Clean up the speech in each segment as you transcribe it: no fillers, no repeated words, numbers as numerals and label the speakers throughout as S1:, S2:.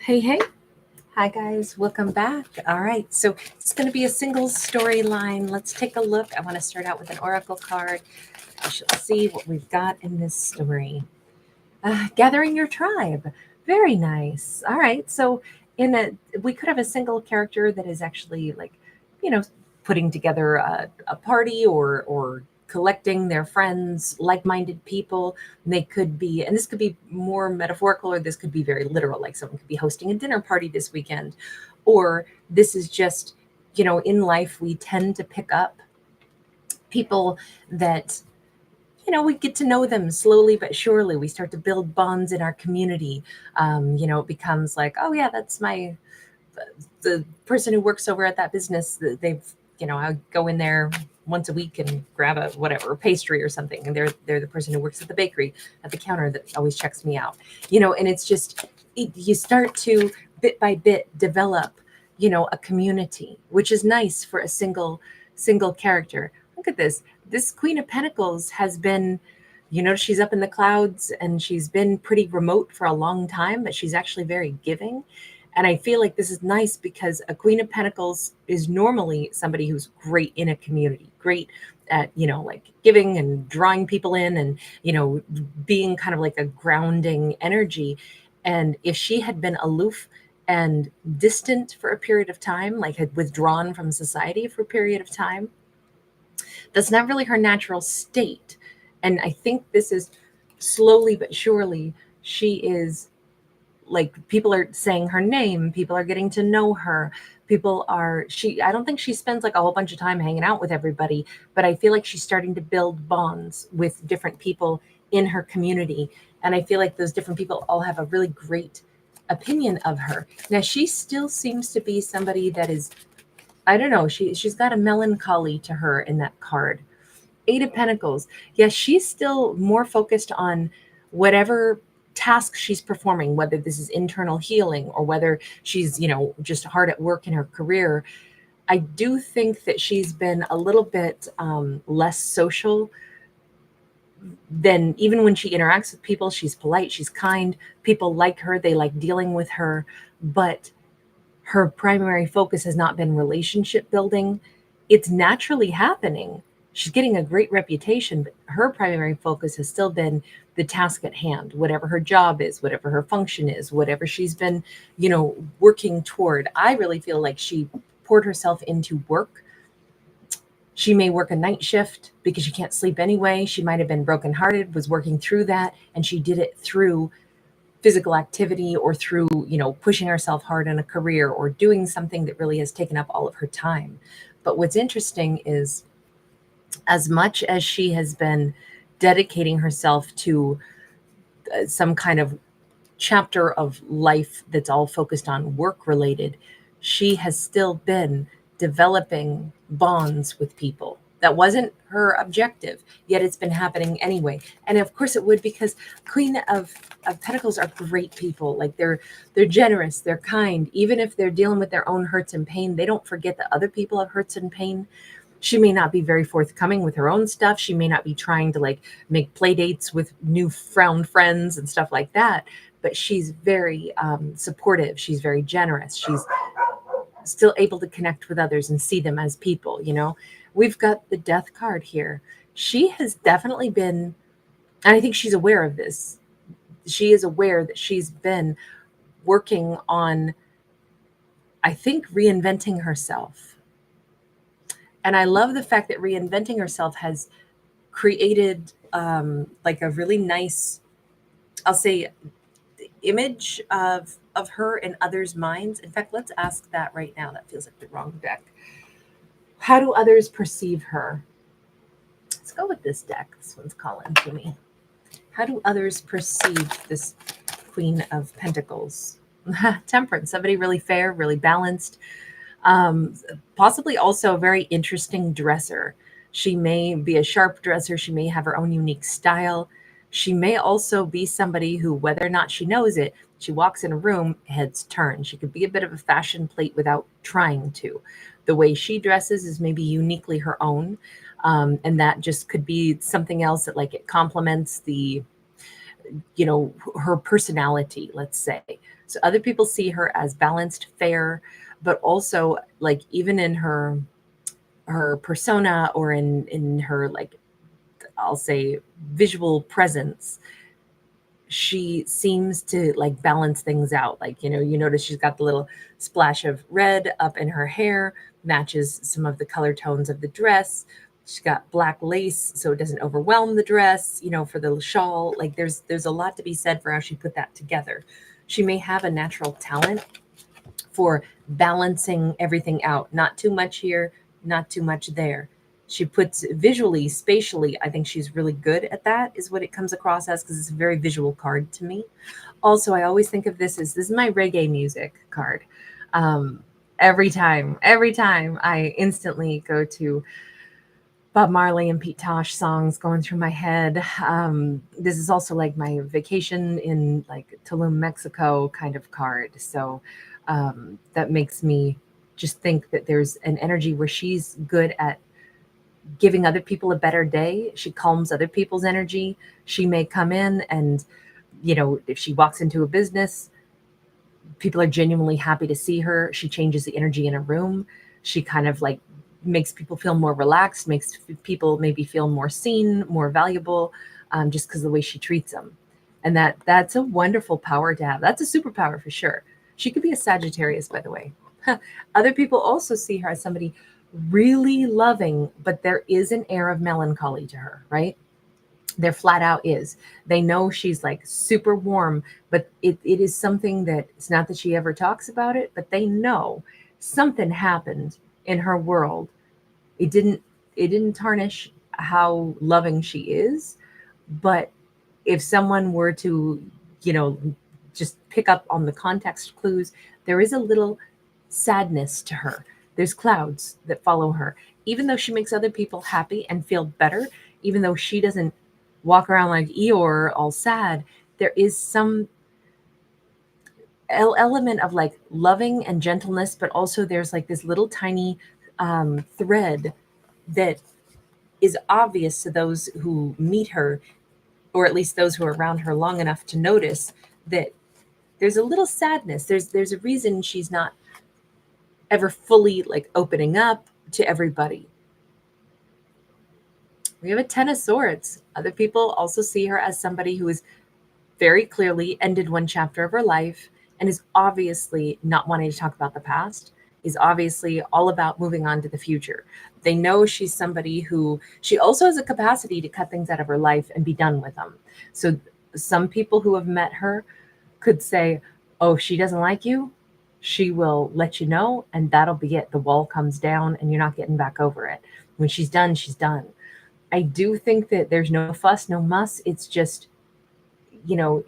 S1: Hey, hey. Hi, guys. Welcome back. All right. So it's going to be a single storyline. Let's take a look. I want to start out with an oracle card. We shall see what we've got in this story. Gathering your tribe. Very nice. All right. So we could have a single character that is actually like, you know, putting together a party or collecting their friends, like-minded people. And they could be, and this could be more metaphorical, or this could be very literal. Like someone could be hosting a dinner party this weekend, or this is just, in life we tend to pick up people that we get to know them slowly but surely. We start to build bonds in our community. It becomes like, oh yeah, that's the person who works over at that business. They've, I go in there once a week and grab a whatever, a pastry or something, and they're the person who works at the bakery at the counter that always checks me out. And it's just you start to bit by bit develop, a community, which is nice for a single character. Look at this. This Queen of Pentacles has been, she's up in the clouds and she's been pretty remote for a long time, but she's actually very giving. And I feel like this is nice because a Queen of Pentacles is normally somebody who's great in a community, great at, like giving and drawing people in and, being kind of like a grounding energy. And if she had been aloof and distant for a period of time, like had withdrawn from society for a period of time, that's not really her natural state. And I think this is slowly but surely, she is like, people are saying her name, people are getting to know her, I don't think she spends like a whole bunch of time hanging out with everybody, but I feel like she's starting to build bonds with different people in her community. And I feel like those different people all have a really great opinion of her. Now, she still seems to be somebody that is, I don't know, she's got a melancholy to her in that card. Eight of Pentacles. Yes, she's still more focused on whatever task she's performing, whether this is internal healing or whether she's, just hard at work in her career. I do think that she's been a little bit less social than, even when she interacts with people. She's polite, she's kind. People like her, they like dealing with her. But her primary focus has not been relationship building. It's naturally happening. She's getting a great reputation, but her primary focus has still been the task at hand, whatever her job is, whatever her function is, whatever she's been, working toward. I really feel like she poured herself into work. She may work a night shift because she can't sleep anyway. She might have been brokenhearted, was working through that, and she did it through physical activity or through, pushing herself hard in a career or doing something that really has taken up all of her time. But what's interesting is, as much as she has been dedicating herself to some kind of chapter of life that's all focused on work related, she has still been developing bonds with people. That wasn't her objective, yet it's been happening anyway. And of course it would, because Queen of Pentacles are great people. Like they're generous, they're kind. Even if they're dealing with their own hurts and pain, they don't forget that other people have hurts and pain. She may not be very forthcoming with her own stuff. She may not be trying to like make play dates with new found friends and stuff like that, but she's very supportive. She's very generous. She's still able to connect with others and see them as people. We've got the Death card here. She has definitely been, and I think she's aware of this. She is aware that she's been working on, I think, reinventing herself. And I love the fact that reinventing herself has created like a really nice, I'll say, image of her in others' minds. In fact, let's ask that right now. That feels like the wrong deck. How do others perceive her? Let's go with this deck. This one's calling to me. How do others perceive this Queen of Pentacles? Temperance, somebody really fair, really balanced. Possibly also a very interesting dresser. She may be a sharp dresser. She may have her own unique style. She may also be somebody who, whether or not she knows it, she walks in a room, heads turn. She could be a bit of a fashion plate without trying to. The way she dresses is maybe uniquely her own. And that just could be something else that, like, it complements the her personality, let's say. So other people see her as balanced, fair, but also like even in her persona or in her, like, I'll say, visual presence, she seems to like balance things out. Like, you notice she's got the little splash of red up in her hair, matches some of the color tones of the dress. She's got black lace so it doesn't overwhelm the dress, for the shawl. Like there's a lot to be said for how she put that together. She may have a natural talent for balancing everything out. Not too much here, not too much there. She puts visually, spatially, I think she's really good at that, is what it comes across as, because it's a very visual card to me. Also, I always think of this is my reggae music card. Um, every time I instantly go to Bob Marley and Pete Tosh songs going through my head. This is also like my vacation in like Tulum, Mexico kind of card. So that makes me just think that there's an energy where she's good at giving other people a better day. She calms other people's energy. She may come in and, if she walks into a business, people are genuinely happy to see her. She changes the energy in a room. She kind of like makes people feel more relaxed, makes people maybe feel more seen, more valuable, just because of the way she treats them. And that's a wonderful power to have. That's a superpower for sure. She could be a Sagittarius, by the way. Other people also see her as somebody really loving, but there is an air of melancholy to her, right? There flat out is. They know she's like super warm, but it is something that it's not that she ever talks about it, but they know something happened in her world. It didn't tarnish how loving she is, but if someone were to, just pick up on the context clues, there is a little sadness to her. There's clouds that follow her. Even though she makes other people happy and feel better, even though she doesn't walk around like Eeyore all sad, there is some element of like loving and gentleness, but also there's like this little tiny thread that is obvious to those who meet her, or at least those who are around her long enough to notice that there's a little sadness. There's a reason she's not ever fully like opening up to everybody. We have a Ten of Swords. Other people also see her as somebody who is very clearly ended one chapter of her life and is obviously not wanting to talk about the past, is obviously all about moving on to the future. They know she's somebody who, she also has a capacity to cut things out of her life and be done with them. So some people who have met her could say, oh, she doesn't like you, she will let you know, and that'll be it. The wall comes down and you're not getting back over it. When she's done, she's done. I do think that there's no fuss, no muss. It's just,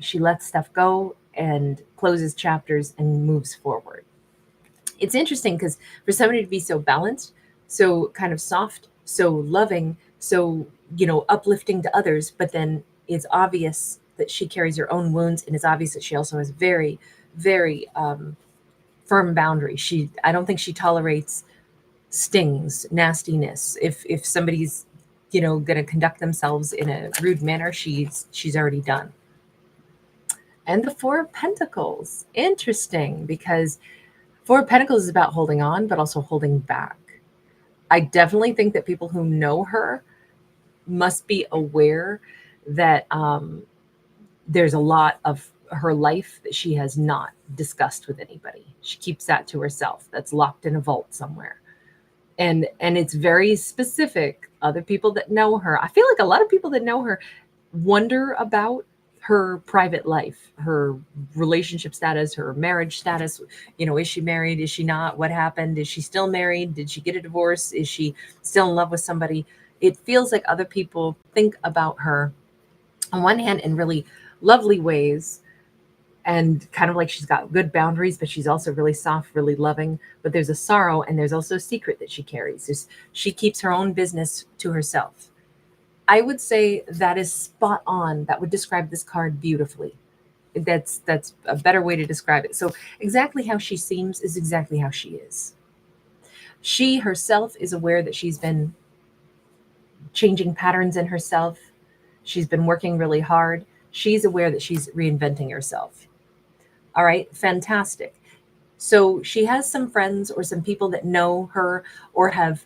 S1: she lets stuff go and closes chapters and moves forward. It's interesting because for somebody to be so balanced, so kind of soft, so loving, so, uplifting to others, but then it's obvious that she carries her own wounds, and it's obvious that she also has very, very firm boundaries. I don't think she tolerates stings, nastiness. If somebody's, going to conduct themselves in a rude manner, she's already done. And the Four of Pentacles. Interesting, because Four of Pentacles is about holding on, but also holding back. I definitely think that people who know her must be aware that there's a lot of her life that she has not discussed with anybody. She keeps that to herself. That's locked in a vault somewhere. And it's very specific. Other people that know her, I feel like a lot of people that know her wonder about her private life, her relationship status, her marriage status. Is she married? Is she not? What happened? Is she still married? Did she get a divorce? Is she still in love with somebody? It feels like other people think about her on one hand in really lovely ways, and kind of like she's got good boundaries, but she's also really soft, really loving. But there's a sorrow, and there's also a secret that she carries. She keeps her own business to herself. I would say that is spot on. That would describe this card beautifully. That's a better way to describe it. So exactly how she seems is exactly how she is. She herself is aware that she's been changing patterns in herself. She's been working really hard. She's aware that she's reinventing herself. All right, fantastic. So she has some friends or some people that know her or have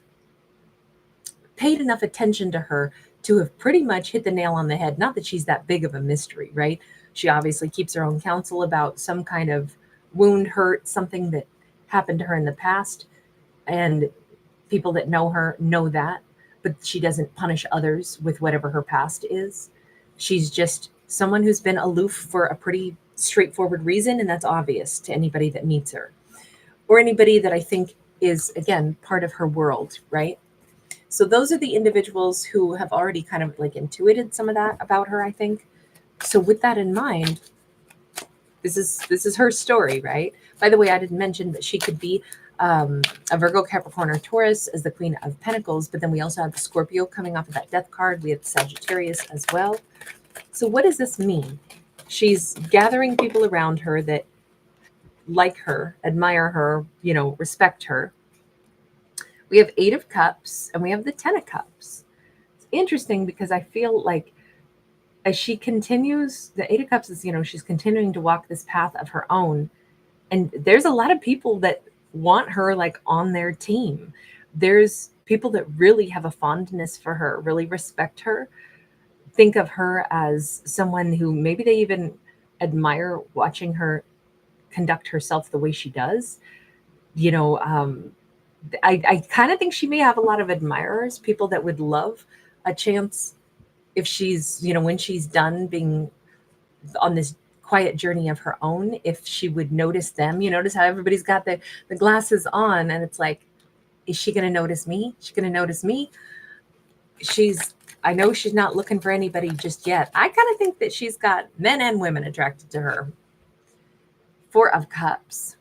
S1: paid enough attention to her to have pretty much hit the nail on the head. Not that she's that big of a mystery, right? She obviously keeps her own counsel about some kind of wound, hurt, something that happened to her in the past. And people that know her know that, but she doesn't punish others with whatever her past is. She's just someone who's been aloof for a pretty straightforward reason, and that's obvious to anybody that meets her or anybody that I think is, again, part of her world, right? So those are the individuals who have already kind of like intuited some of that about her, I think. So with that in mind, this is her story, right? By the way, I didn't mention that she could be a Virgo, Capricorn, or Taurus as the Queen of Pentacles, but then we also have the Scorpio coming off of that death card. We have Sagittarius as well. So what does this mean? She's gathering people around her that like her, admire her, respect her. We have 8 of Cups and we have the 10 of Cups. It's interesting because I feel like as she continues, the 8 of Cups is, she's continuing to walk this path of her own. And there's a lot of people that want her like on their team. There's people that really have a fondness for her, really respect her, think of her as someone who maybe they even admire watching her conduct herself the way she does. I kind of think she may have a lot of admirers, people that would love a chance if she's, when she's done being on this quiet journey of her own, if she would notice them. You notice how everybody's got the glasses on and it's like, is she going to notice me? Is she going to notice me? I know she's not looking for anybody just yet. I kind of think that she's got men and women attracted to her. 4 of Cups.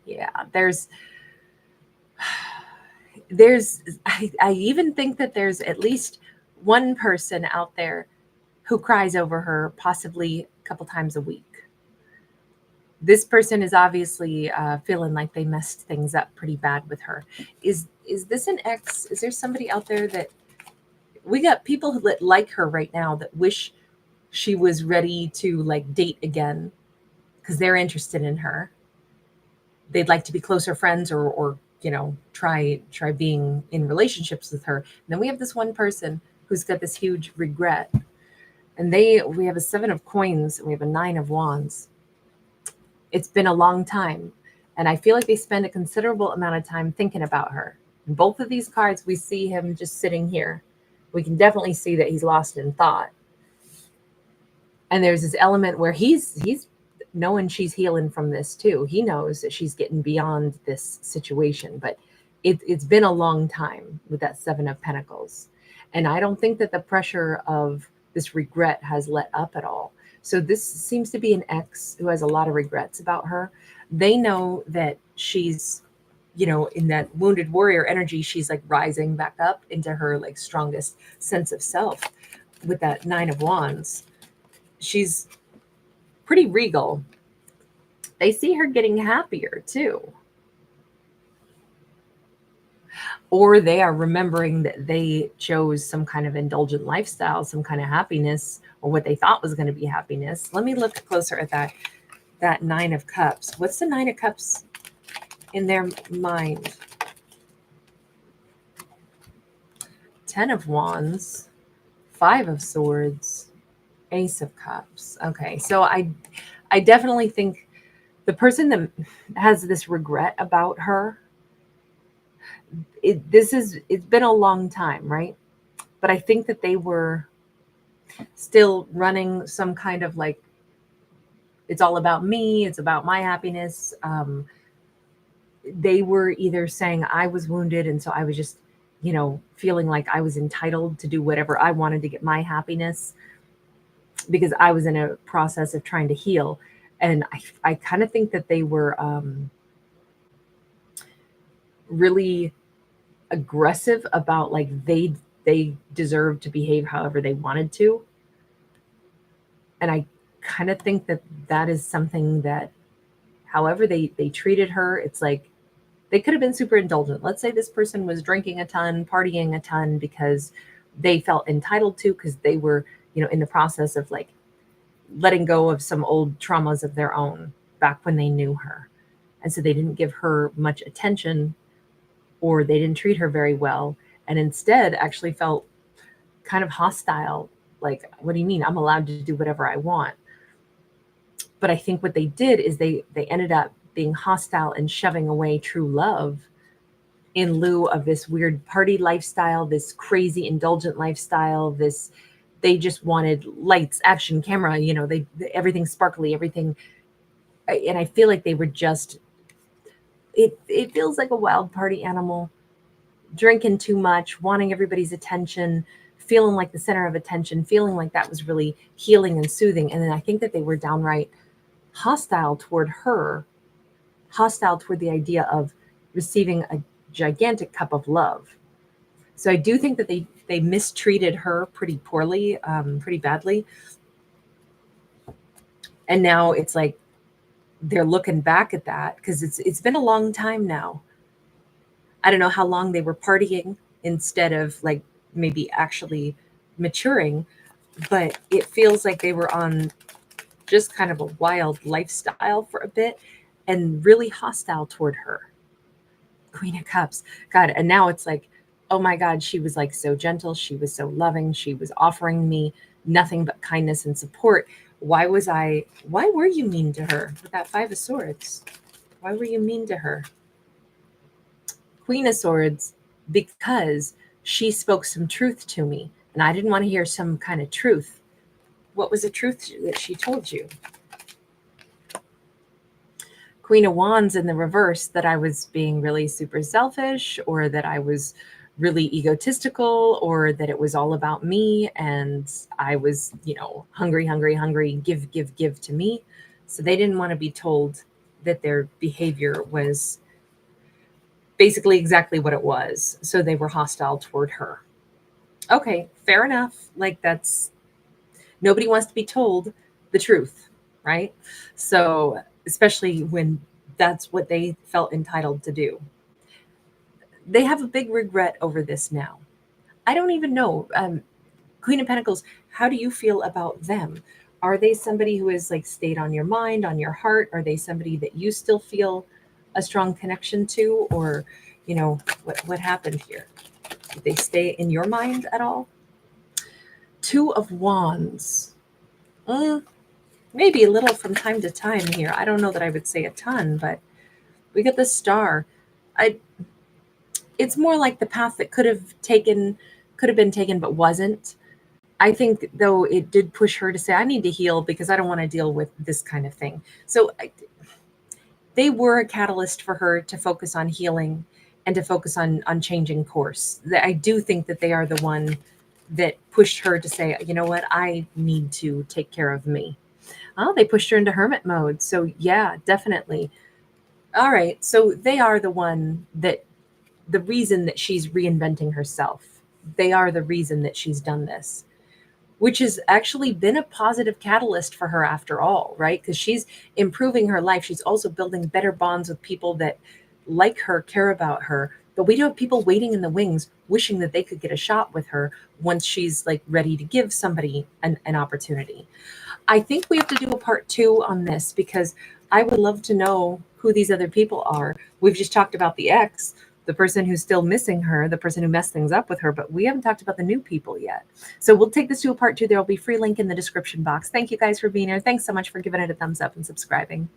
S1: Yeah, I even think that there's at least one person out there who cries over her possibly a couple times a week. This person is obviously feeling like they messed things up pretty bad with her. Is this an ex? Is there somebody out there that we got people that like her right now that wish she was ready to like date again because they're interested in her. They'd like to be closer friends or try being in relationships with her. And then we have this one person who's got this huge regret. And we have a 7 of Coins and we have a 9 of Wands. It's been a long time. And I feel like they spend a considerable amount of time thinking about her. In both of these cards, we see him just sitting here. We can definitely see that he's lost in thought. And there's this element where he's knowing she's healing from this too. He knows that she's getting beyond this situation, but it's been a long time with that 7 of Pentacles. And I don't think that the pressure of this regret has let up at all. So this seems to be an ex who has a lot of regrets about her. They know that she's, in that wounded warrior energy, she's like rising back up into her like strongest sense of self with that 9 of Wands. She's pretty regal. They see her getting happier too. Or they are remembering that they chose some kind of indulgent lifestyle, some kind of happiness, or what they thought was going to be happiness. Let me look closer at that 9 of Cups. What's the 9 of Cups in their mind? 10 of Wands, 5 of Swords, Ace of Cups. Okay, so I definitely think the person that has this regret about her, it's been a long time, right? But I think that they were still running some kind of like, it's all about me, it's about my happiness. They were either saying I was wounded and so I was just, feeling like I was entitled to do whatever I wanted to get my happiness because I was in a process of trying to heal. And I kind of think that they were really aggressive about like they deserved to behave however they wanted to. And I kind of think that is something that however they treated her, it's like they could have been super indulgent. Let's say this person was drinking a ton, partying a ton because they felt entitled to, because they were, in the process of like letting go of some old traumas of their own back when they knew her. And so they didn't give her much attention, or they didn't treat her very well, and instead actually felt kind of hostile. Like, what do you mean? I'm allowed to do whatever I want. But I think what they did is they ended up being hostile and shoving away true love in lieu of this weird party lifestyle, this crazy indulgent lifestyle, they just wanted lights, action, camera, everything sparkly, everything. And I feel like they were just, it feels like a wild party animal, drinking too much, wanting everybody's attention, feeling like the center of attention, feeling like that was really healing and soothing. And then I think that they were downright hostile toward her, hostile toward the idea of receiving a gigantic cup of love. So I do think that they mistreated her pretty poorly, pretty badly. And now it's like they're looking back at that, because it's been a long time now. I don't know how long they were partying instead of like maybe actually maturing, but it feels like they were on just kind of a wild lifestyle for a bit and really hostile toward her. Queen of Cups. God, and now it's like, oh my God, she was like so gentle. She was so loving. She was offering me nothing but kindness and support. Why were you mean to her with that Five of Swords? Why were you mean to her? Queen of Swords, because she spoke some truth to me, and I didn't want to hear some kind of truth. What was the truth that she told you? Queen of Wands in the reverse, that I was being really super selfish, or that I was really egotistical, or that it was all about me and I was, hungry, give to me. So they didn't want to be told that their behavior was basically exactly what it was. So they were hostile toward her. Okay, fair enough. Like, nobody wants to be told the truth, right? So especially when that's what they felt entitled to do. They have a big regret over this now. I don't even know. Queen of Pentacles, how do you feel about them? Are they somebody who has like stayed on your mind, on your heart? Are they somebody that you still feel a strong connection to? Or, what happened here? Did they stay in your mind at all? Two of Wands. Maybe a little from time to time here. I don't know that I would say a ton, but we got the Star. It's more like the path that could have been taken but wasn't. I think, though, it did push her to say, I need to heal because I don't want to deal with this kind of thing. So they were a catalyst for her to focus on healing and to focus on changing course. I do think that they are the one that pushed her to say, you know what, I need to take care of me. Oh, they pushed her into hermit mode. So yeah, definitely. All right. So they are the reason that she's reinventing herself. They are the reason that she's done this, which has actually been a positive catalyst for her after all, right? Because she's improving her life. She's also building better bonds with people that like her, care about her. But we do have people waiting in the wings, wishing that they could get a shot with her once she's like ready to give somebody an opportunity. I think we have to do a part 2 on this, because I would love to know who these other people are. We've just talked about the ex, the person who's still missing her, the person who messed things up with her, but we haven't talked about the new people yet. So we'll take this to a part 2. There will be a free link in the description box. Thank you guys for being here. Thanks so much for giving it a thumbs up and subscribing.